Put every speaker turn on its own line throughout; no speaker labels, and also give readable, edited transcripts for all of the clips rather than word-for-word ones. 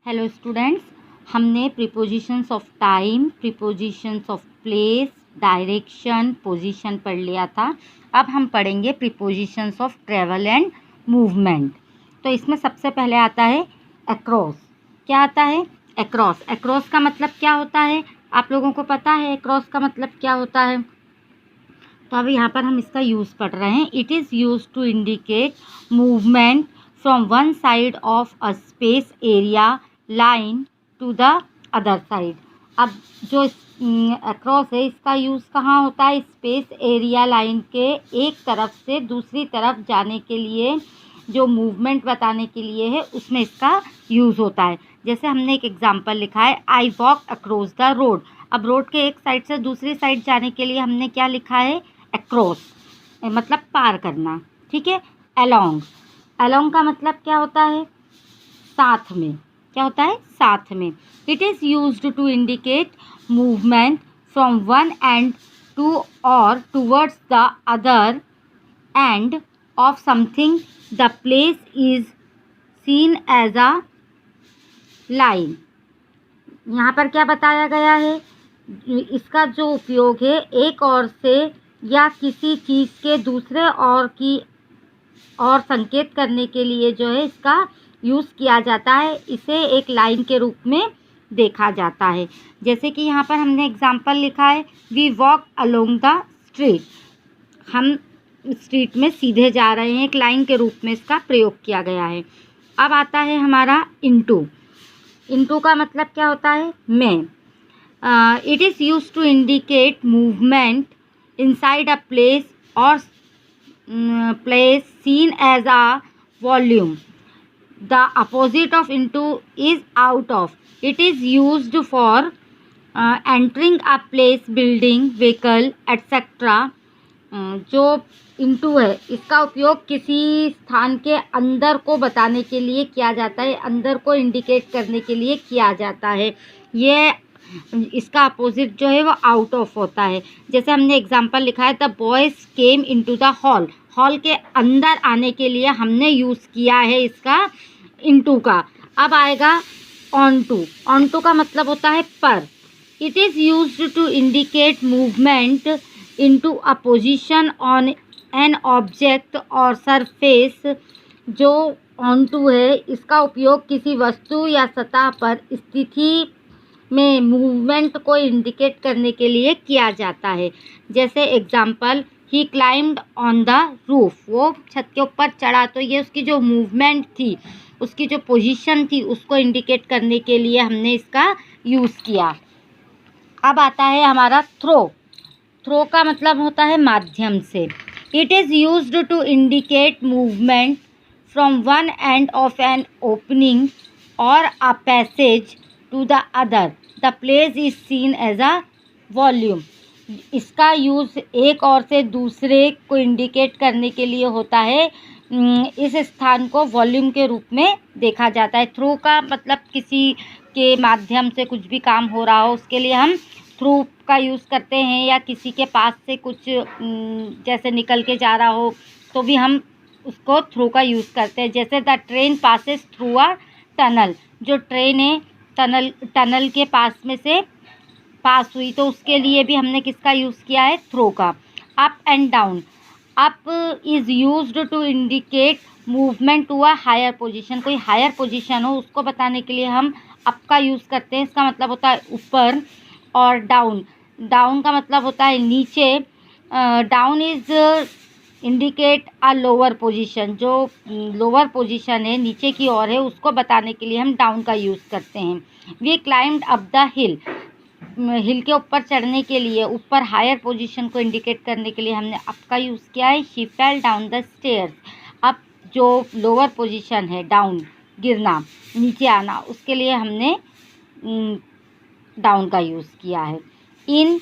Hello students, हमने prepositions of time, prepositions of place, direction, position पढ़ लिया था। अब हम पढ़ेंगे prepositions of travel and movement. तो इसमें सबसे पहले आता है अक्रॉस। क्या आता है? अक्रॉस। अक्रॉस का मतलब क्या होता है? आप लोगों को पता है अक्रॉस का मतलब क्या होता है? तो अब यहाँ पर हम इसका यूज़ पढ़ रहे हैं। It is use to indicate movement from one side of a space area line to the other side. अब जो अक्रॉस है इसका यूज़ कहाँ होता है? स्पेस एरिया लाइन के एक तरफ से दूसरी तरफ जाने के लिए, जो मूवमेंट बताने के लिए है, उसमें इसका यूज़ होता है। जैसे हमने एक एग्जांपल लिखा है, I walk across the road. अब रोड के एक साइड से दूसरी साइड जाने के लिए हमने क्या लिखा है? अक्रॉस, मतलब पार करना। ठीक है। अलोंग। अलोंग का मतलब क्या होता है? साथ में। क्या होता है? साथ में। It is used to indicate movement from one end to और towards the other end of something. The place is seen as a line. यहाँ पर क्या बताया गया है? इसका जो उपयोग है एक ओर से या किसी चीज़ के दूसरे ओर की और संकेत करने के लिए जो है इसका यूज़ किया जाता है। इसे एक लाइन के रूप में देखा जाता है। जैसे कि यहाँ पर हमने एग्जाम्पल लिखा है, we walk along the street. हम स्ट्रीट में सीधे जा रहे हैं, एक लाइन के रूप में इसका प्रयोग किया गया है। अब आता है हमारा इनटू। इनटू का मतलब क्या होता है? में। It is use to indicate movement inside a place or place seen as a volume. The opposite of into is out of. It is used for entering a place, building, vehicle, etc. जो into है इसका उपयोग किसी स्थान के अंदर को बताने के लिए किया जाता है, अंदर को इंडिकेट करने के लिए किया जाता है। ये इसका अपोजिट जो है वो आउट ऑफ होता है। जैसे हमने एग्जांपल लिखा है, the boys came into the hall. Hall के अंदर आने के लिए हमने यूज़ किया है इसका इनटू का। अब आएगा ऑन टू। ऑन टू का मतलब होता है पर। It is used to indicate movement into a position on an object or surface. जो ऑन टू है इसका उपयोग किसी वस्तु या सतह पर स्थिति में मूवमेंट को इंडिकेट करने के लिए किया जाता है। जैसे example, he climbed on the roof. वो छत के ऊपर चढ़ा, तो ये उसकी जो मूवमेंट थी, उसकी जो पोजीशन थी, उसको इंडिकेट करने के लिए हमने इसका यूज़ किया। अब आता है हमारा थ्रो। थ्रो का मतलब होता है माध्यम से। It is used to indicate movement from one end of an opening और a passage to the other. The place is seen as a volume. इसका यूज़ एक और से दूसरे को इंडिकेट करने के लिए होता है। इस स्थान को वॉल्यूम के रूप में देखा जाता है। थ्रू का मतलब किसी के माध्यम से कुछ भी काम हो रहा हो, उसके लिए हम थ्रू का यूज़ करते हैं। या किसी के पास से कुछ जैसे निकल के जा रहा हो तो भी हम उसको थ्रू का यूज़ करते हैं। जैसे the train passes through a tunnel. जो ट्रेन है टनल के पास में से पास हुई, तो उसके लिए भी हमने किसका यूज़ किया है? थ्रो का। Up and down. Up is used to indicate movement to a higher position. कोई हायर पोजीशन हो उसको बताने के लिए हम अप का यूज़ करते हैं। इसका मतलब होता है ऊपर। और डाउन। डाउन का मतलब होता है नीचे। Down is indicate a lower position. जो लोअर पोजीशन है, नीचे की ओर है, उसको बताने के लिए हम डाउन का यूज़ करते हैं। We climbed up the hill. Hill के ऊपर चढ़ने के लिए, ऊपर हायर पोजीशन को इंडिकेट करने के लिए हमने अप का यूज़ किया है। She fell down the stairs. अब जो लोअर पोजीशन है, डाउन, गिरना, नीचे आना, उसके लिए हमने डाउन का यूज़ किया है। इन,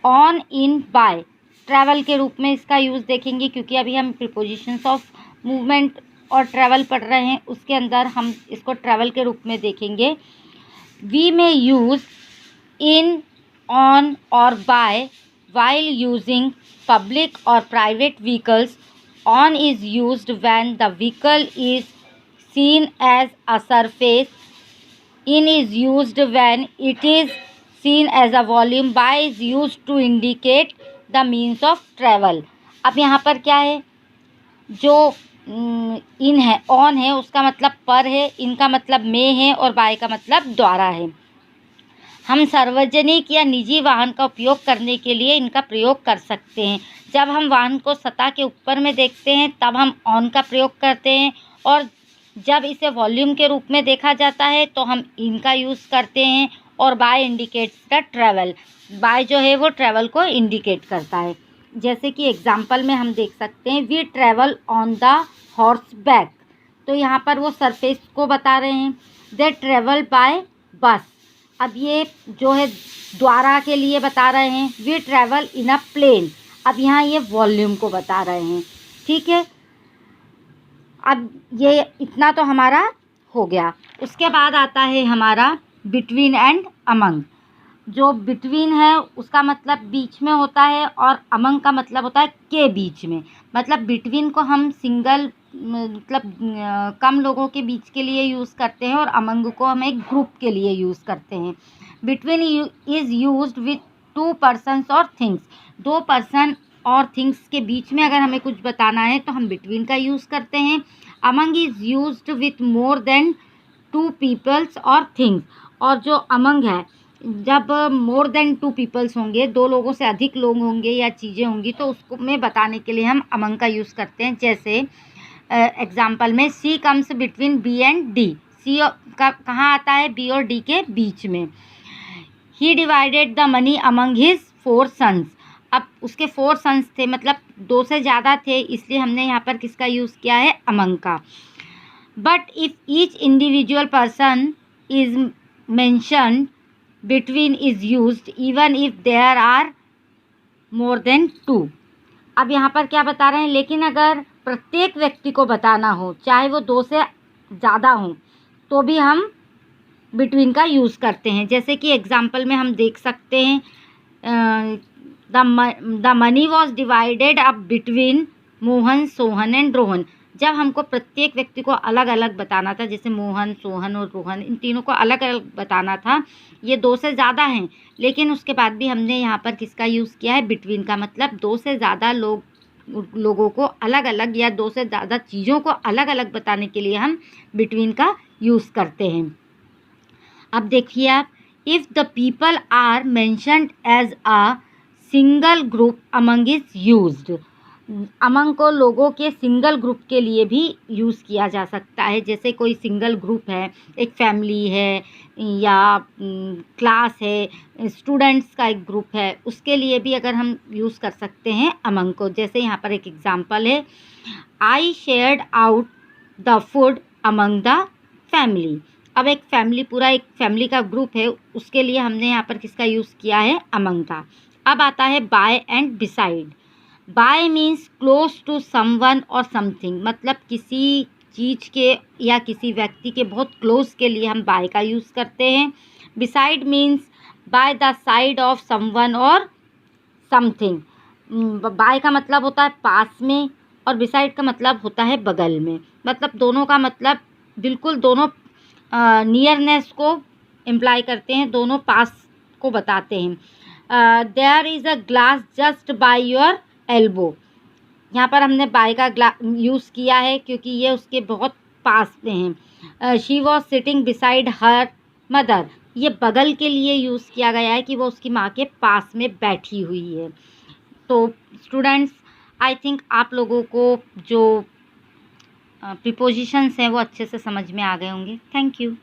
ऑन, इन, बाय। ट्रैवल के रूप में इसका यूज़ देखेंगे, क्योंकि अभी हम प्रीपोजिशंस ऑफ मूवमेंट और ट्रैवल पढ़ रहे हैं, उसके अंदर हम इसको ट्रैवल के रूप में देखेंगे। वी में use in, on or by while using public or private vehicles. On is used when the vehicle is seen as a surface In is used when it is seen as a volume. By is used to indicate the means of travel. अब यहाँ पर क्या है, जो इन है, on है, उसका मतलब पर है, इनका मतलब में है और बाय का मतलब द्वारा है। हम सार्वजनिक या निजी वाहन का उपयोग करने के लिए इनका प्रयोग कर सकते हैं। जब हम वाहन को सतह के ऊपर में देखते हैं तब हम ऑन का प्रयोग करते हैं, और जब इसे वॉल्यूम के रूप में देखा जाता है तो हम इनका यूज़ करते हैं। और by indicates the travel, by जो है वो ट्रैवल को इंडिकेट करता है। जैसे कि एग्जाम्पल में हम देख सकते हैं, we travel on the horse back, तो यहाँ पर वो सरफेस को बता रहे हैं। दे ट्रैवल बाय बस, अब ये जो है द्वारा के लिए बता रहे हैं। We travel in a plane, अब यहाँ ये वॉल्यूम को बता रहे हैं। ठीक है, अब ये इतना तो हमारा हो गया। उसके बाद आता है हमारा बिटवीन एंड अमंग। जो बिटवीन है उसका मतलब बीच में होता है, और अमंग का मतलब होता है के बीच में। मतलब बिटवीन को हम सिंगल मतलब कम लोगों के बीच के लिए यूज़ करते हैं, और अमंग को हम एक ग्रुप के लिए यूज़ करते हैं। Between is used with to persons और थिंग्स, दो पर्सन और थिंग्स के बीच में अगर हमें कुछ बताना है तो हम बिटवीन का यूज़ करते हैं। Among is used with more than two peoples or things, और जो अमंग है, जब मोर देन टू पीपल्स होंगे, दो लोगों से अधिक लोग होंगे या चीज़ें होंगी, तो उसको में बताने के लिए हम अमंग का यूज़ करते हैं। जैसे एग्जाम्पल में C comes between B and D, C का कहाँ आता है, बी और डी के बीच में। He divided the money among his 4 sons, अब उसके 4 सन्स थे, मतलब 2 से ज़्यादा थे, इसलिए हमने यहाँ पर किसका यूज़ किया है, अमंग का। But if each individual person is mentioned, between is used even if there are more than 2। अब यहाँ पर क्या बता रहे हैं, लेकिन अगर प्रत्येक व्यक्ति को बताना हो, चाहे वो 2 से ज़्यादा हों, तो भी हम बिटवीन का यूज़ करते हैं। जैसे कि एग्जाम्पल में हम देख सकते हैं, the money was divided up between Mohan, Sohan and Rohan. जब हमको प्रत्येक व्यक्ति को अलग अलग बताना था, जैसे मोहन, सोहन और रोहन, इन तीनों को अलग अलग बताना था, ये 2 से ज़्यादा हैं, लेकिन उसके बाद भी हमने यहाँ पर किसका यूज़ किया है, बिटवीन का। मतलब 2 से ज़्यादा लोगों को अलग अलग या 2 से ज़्यादा चीज़ों को अलग अलग बताने के लिए हम बिटवीन का यूज़ करते हैं। अब देखिए आप, if the people are mentioned as a single group among is used, among को लोगों के सिंगल ग्रुप के लिए भी यूज़ किया जा सकता है। जैसे कोई सिंगल ग्रुप है, एक फैमिली है या क्लास है, स्टूडेंट्स का एक ग्रुप है, उसके लिए भी अगर हम यूज़ कर सकते हैं अमंग को। जैसे यहाँ पर एक एग्जांपल है, I shared out the food among the family. अब एक फैमिली, पूरा एक फैमिली का ग्रुप है, उसके लिए हमने यहाँ पर किसका यूज़ किया है, अमंग का। अब आता है by and beside. By means close to someone or something, मतलब किसी चीज़ के या किसी व्यक्ति के बहुत क्लोज के लिए हम बाय का यूज़ करते हैं। Beside means by the side of someone or something. Bye का मतलब होता है पास में, और बिसाइड का मतलब होता है बगल में। मतलब दोनों का मतलब बिल्कुल दोनों नियरनेस को इम्प्लाई करते हैं, दोनों पास को बताते हैं। There is a glass just by your elbow, यहाँ पर हमने बाय का यूज़ किया है क्योंकि ये उसके बहुत पास में हैं। She was sitting beside her mother, ये बगल के लिए यूज़ किया गया है कि वो उसकी माँ के पास में बैठी हुई है। तो स्टूडेंट्स, आई थिंक आप लोगों को जो प्रीपोजिशंस हैं वो अच्छे से समझ में आ गए होंगे। Thank you.